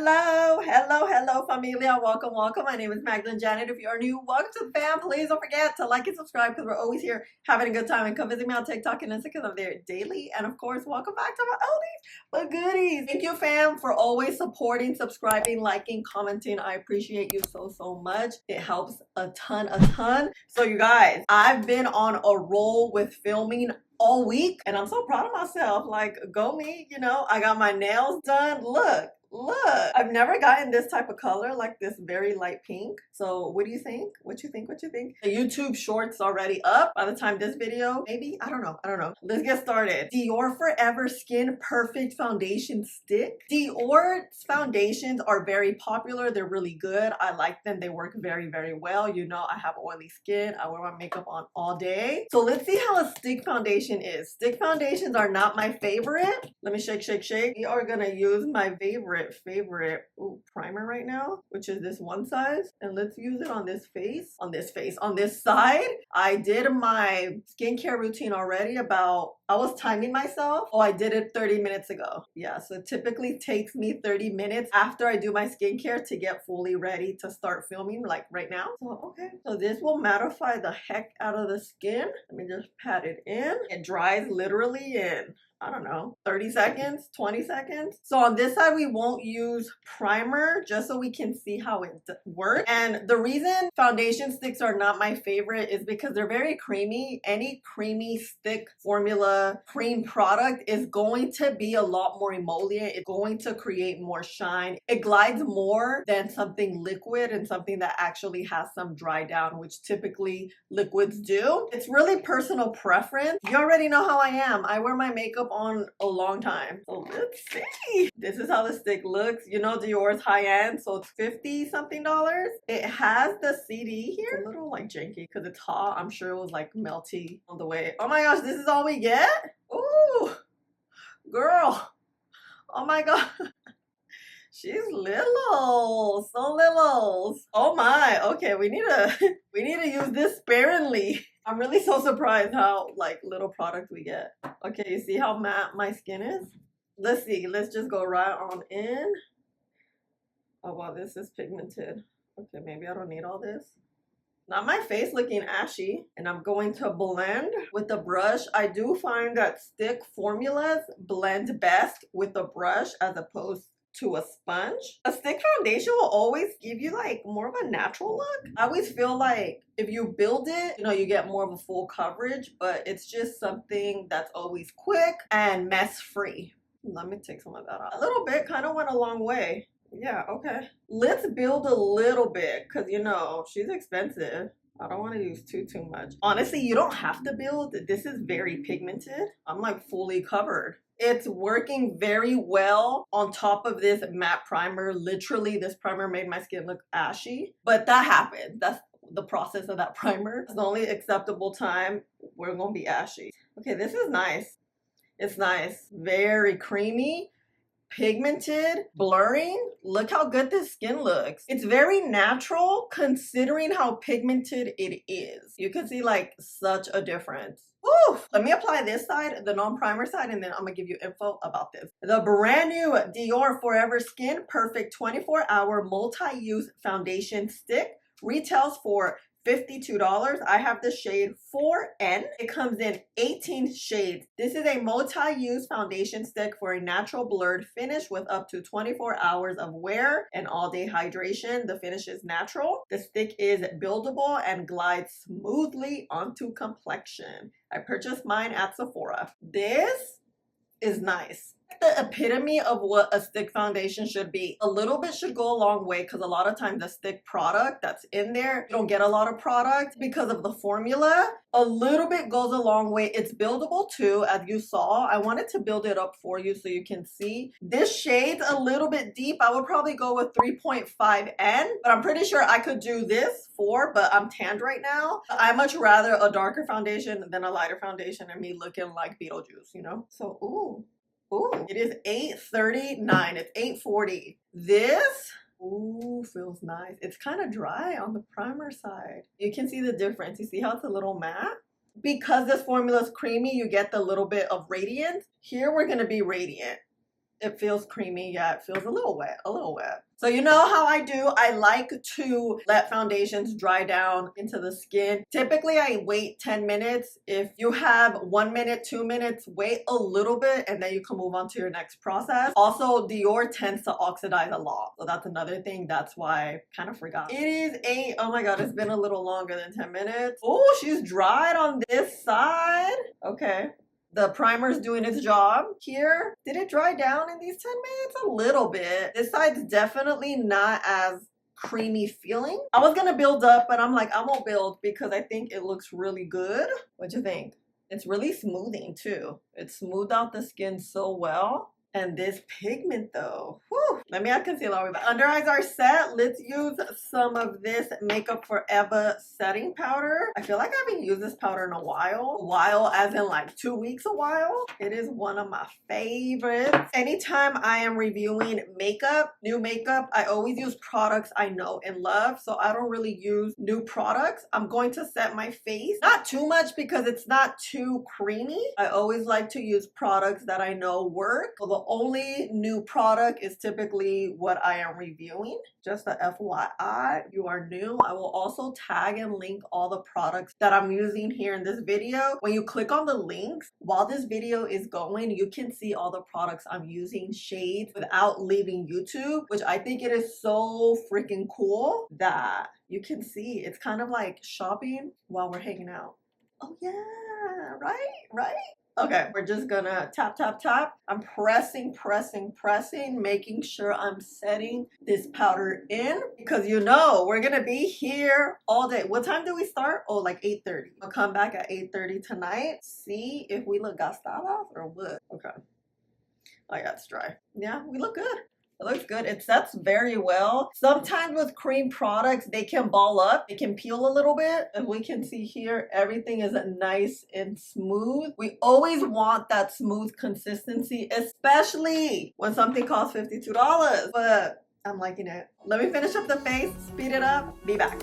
Hello, familia. Welcome. My name is MagdalineJanet. If you are new, welcome to the fam. Please don't forget to like and subscribe because we're always here having a good time. And come visit me on TikTok and Instagram because I'm there daily. And of course, welcome back to my oldies but goodies. Thank you, fam, for always supporting, subscribing, liking, commenting. I appreciate you so much. It helps a ton. So you guys, I've been on a roll with filming all week and I'm so proud of myself. Like, go me, you know. I got my nails done. Look, I've never gotten this type of color, like this very light pink. So what do you think? What you think? The YouTube shorts already up by the time this video, maybe? I don't know. Let's get started. Dior Forever Skin Perfect Foundation Stick. Dior's foundations are very popular. They're really good. I like them. They work very well. You know, I have oily skin. I wear my makeup on all day. So let's see how a stick foundation is. Stick foundations are not my favorite. Let me shake. We are gonna use my favorite primer right now, which is this one size, and let's use it on this side. I did my skincare routine already. I was timing myself. I did it 30 minutes ago. Yeah, so it typically takes me 30 minutes after I do my skincare to get fully ready to start filming, like right now. So okay, so this will mattify the heck out of the skin. Let me just pat it in. It dries literally in, I don't know, 30 seconds, 20 seconds. So on this side, we won't use primer just so we can see how it works. And the reason foundation sticks are not my favorite is because they're very creamy. Any creamy stick formula cream product is going to be a lot more emollient. It's going to create more shine. It glides more than something liquid and something that actually has some dry down, which typically liquids do. It's really personal preference. You already know how I am. I wear my makeup on a long time. So let's see. This is how the stick looks. You know, Dior's high end, so it's $50 something. It has the CD here. It's a little like janky because it's hot. I'm sure it was like melty on the way. Oh my gosh, this is all we get? Ooh, girl. Oh my god. She's little, so little. Oh my, okay, we need to use this sparingly. I'm really so surprised how like little product we get. Okay, you see how matte my skin is? Let's see, let's just go right on in. Oh wow, this is pigmented. Okay, maybe I don't need all this. Now my face looking ashy, and I'm going to blend with the brush. I do find that stick formulas blend best with a brush as opposed to a sponge. A stick foundation will always give you like more of a natural look. I always feel like if you build it, you know, you get more of a full coverage, but it's just something that's always quick and mess free. Let me take some of that out. A little bit kind of went a long way. Yeah, okay. Let's build a little bit because, you know, she's expensive. I don't want to use too much. Honestly, you don't have to build. This is very pigmented. I'm like fully covered. It's working very well on top of this matte primer. Literally, this primer made my skin look ashy, but that happened. That's the process of that primer. It's the only acceptable time we're gonna be ashy. Okay, this is nice. It's nice. Very creamy, pigmented, blurring. Look how good this skin looks. It's very natural considering how pigmented it is. You can see like such a difference. Ooh, let me apply this side, the non-primer side, and then I'm gonna give you info about this. The brand new Dior Forever Skin Perfect 24-hour multi-use foundation stick retails for $52. I have the shade 4N. It comes in 18 shades. This is a multi-use foundation stick for a natural blurred finish with up to 24 hours of wear and all-day hydration. The finish is natural. The stick is buildable and glides smoothly onto complexion. I purchased mine at Sephora. This is nice. The epitome of what a stick foundation should be. A little bit should go a long way because a lot of times the stick product that's in there, you don't get a lot of product because of the formula. A little bit goes a long way. It's buildable too, as you saw. I wanted to build it up for you so you can see. This shade's a little bit deep. I would probably go with 3.5N, but I'm pretty sure I could do this 4, but I'm tanned right now. I much rather a darker foundation than a lighter foundation and me looking like Beetlejuice, you know? So, ooh, it is $8.39. It's $8.40. This, ooh, feels nice. It's kind of dry on the primer side. You can see the difference. You see how it's a little matte? Because this formula is creamy, you get the little bit of radiance. Here we're going to be radiant. It feels creamy. Yeah, it feels a little wet, a little wet. So you know how I do? I like to let foundations dry down into the skin. Typically, I wait 10 minutes. If you have 1 minute, 2 minutes, wait a little bit and then you can move on to your next process. Also, Dior tends to oxidize a lot. So that's another thing. That's why I kind of forgot. It is oh my God, it's been a little longer than 10 minutes. Oh, she's dried on this side. Okay. The primer's doing its job here. Did it dry down in these 10 minutes? A little bit. This side's definitely not as creamy feeling. I was gonna build up, but I'm like, I won't build because I think it looks really good. What you think? It's really smoothing too. It smoothed out the skin so well. And this pigment though, whew. Let me add concealer. Under eyes are set. Let's use some of this Makeup Forever setting powder. I feel like I haven't used this powder in a while. A while as in like 2 weeks a while. It is one of my favorites. Anytime I am reviewing makeup, new makeup, I always use products I know and love. So I don't really use new products. I'm going to set my face. Not too much because it's not too creamy. I always like to use products that I know work. So the only new product is typically what I am reviewing. Just a FYI, if you are new, I will also tag and link all the products that I'm using here in this video. When you click on the links, while this video is going, you can see all the products I'm using, shades, without leaving YouTube, which I think it is so freaking cool that you can see. It's kind of like shopping while we're hanging out. Oh yeah, right? Okay, we're just gonna tap, tap, tap. I'm pressing, making sure I'm setting this powder in because you know we're gonna be here all day. What time do we start? Oh, like 8:30. I'll come back at 8:30 tonight. See if we look gastadas or what. Okay. Oh yeah, it's dry. Yeah, we look good. It looks good. It sets very well. Sometimes with cream products, they can ball up. It can peel a little bit. And we can see here, everything is nice and smooth. We always want that smooth consistency, especially when something costs $52. But I'm liking it. Let me finish up the face, speed it up, be back.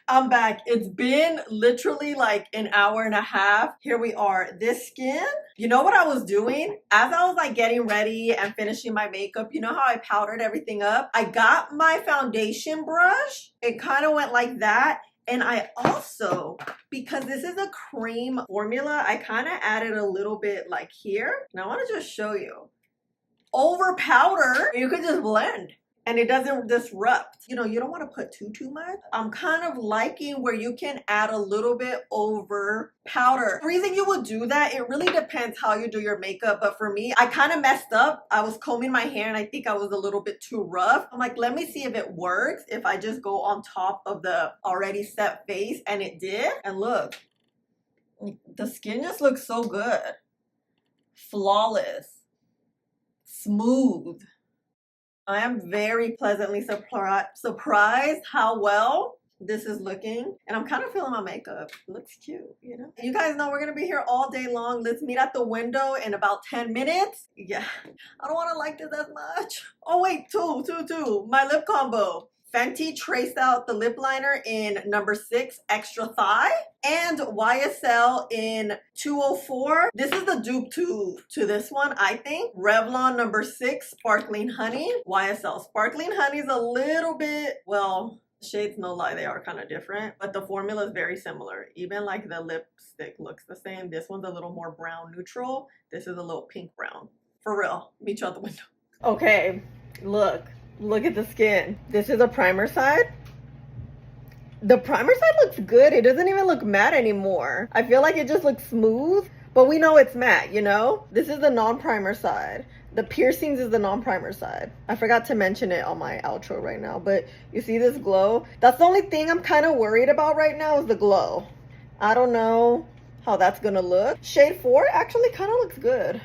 I'm back. It's been literally like an hour and a half. Here we are. This skin, you know what I was doing? As I was like getting ready and finishing my makeup, you know how I powdered everything up? I got my foundation brush. It kind of went like that. And I also, because this is a cream formula, I kind of added a little bit like here. And I want to just show you. Over powder, you can just blend. And it doesn't disrupt. You know, you don't want to put too much. I'm kind of liking where you can add a little bit over powder. The reason you would do that, it really depends how you do your makeup. But for me, I kind of messed up. I was combing my hair and I think I was a little bit too rough. I'm like, let me see if it works. If I just go on top of the already set face, and it did. And look, the skin just looks so good. Flawless. Smooth. I am very pleasantly surprised how well this is looking. And I'm kind of feeling my makeup. It looks cute, you know? You guys know we're going to be here all day long. Let's meet at the window in about 10 minutes. Yeah, I don't want to like this as much. Oh, wait, two. My lip combo. Fenty traced out the lip liner in number 6, Extra Thigh, and YSL in 204. This is the dupe to this one, I think. Revlon number 6, Sparkling Honey. YSL Sparkling Honey is a little bit, well, shades, no lie, they are kind of different, but the formula is very similar. Even like the lipstick looks the same. This one's a little more brown neutral. This is a little pink brown. For real, meet you out the window. Okay, look at the skin. This is a primer side. The primer side looks good. It doesn't even look matte anymore. I feel like it just looks smooth, but we know it's matte, you know? This is the non-primer side. The piercings is the non-primer side. I forgot to mention it on my outro right now, but you see this glow? That's the only thing I'm kind of worried about right now is the glow. I don't know how that's gonna look. Shade 4 actually kind of looks good.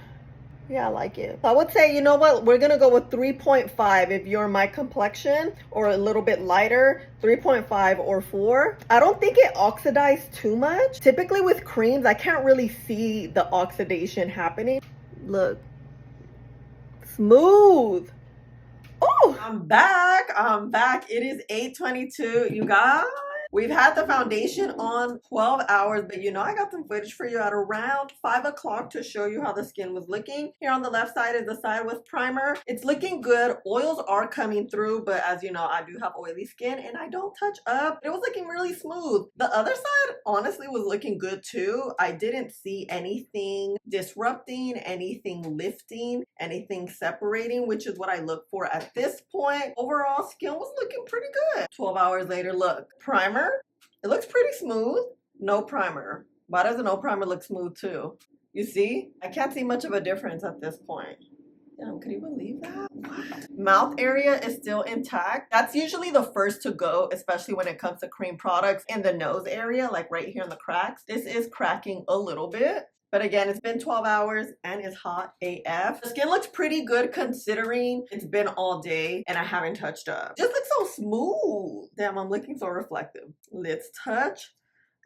Yeah, I like it. I would say, you know what? We're gonna go with 3.5 if you're my complexion, or a little bit lighter, 3.5 or 4. I don't think it oxidized too much. Typically with creams, I can't really see the oxidation happening. Look, smooth. Oh, I'm back. I'm back. It is 8:22, you guys. We've had the foundation on 12 hours, but you know, I got some footage for you at around 5 o'clock to show you how the skin was looking. Here on the left side is the side with primer. It's looking good. Oils are coming through, but as you know, I do have oily skin and I don't touch up. It was looking really smooth. The other side honestly was looking good too. I didn't see anything disrupting, anything lifting, anything separating, which is what I look for at this point. Overall, skin was looking pretty good. 12 hours later, look, primer. It looks pretty smooth. No primer. Why does a no primer look smooth too? You see? I can't see much of a difference at this point. Damn, could you believe that? What? Mouth area is still intact. That's usually the first to go, especially when it comes to cream products. In the nose area, like right here in the cracks, this is cracking a little bit. But again, it's been 12 hours and it's hot AF. The skin looks pretty good considering it's been all day and I haven't touched up. Just looks so smooth. Damn, I'm looking so reflective. Let's touch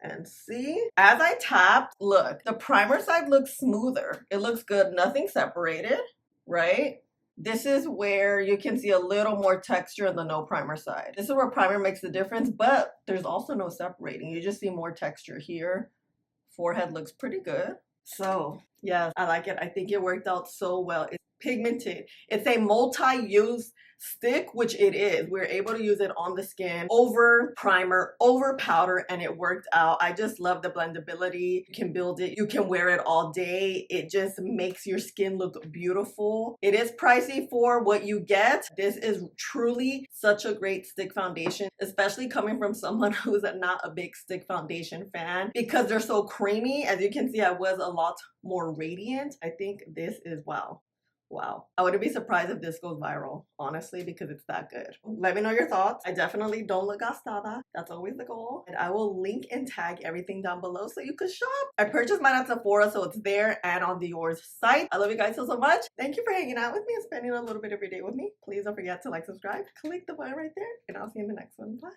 and see. As I tapped, look, the primer side looks smoother. It looks good, nothing separated, right? This is where you can see a little more texture in the no primer side. This is where primer makes the difference, but there's also no separating. You just see more texture here. Forehead looks pretty good. So yes, I like it. I think it worked out so well. It's pigmented. It's a multi-use stick, which it is. We're able to use it on the skin over primer, over powder, and it worked out. I just love the blendability. You can build it. You can wear it all day. It just makes your skin look beautiful. It is pricey for what you get. This is truly such a great stick foundation, especially coming from someone who's not a big stick foundation fan because they're so creamy. As you can see, I was a lot more radiant. I think this is wow. Wow. I wouldn't be surprised if this goes viral, honestly, because it's that good. Let me know your thoughts. I definitely don't look gastada. That's always the goal. And I will link and tag everything down below so you could shop. I purchased mine at Sephora, so it's there and on Dior's site. I love you guys so much. Thank you for hanging out with me and spending a little bit of your day with me. Please don't forget to like, subscribe, click the button right there, and I'll see you in the next one. Bye.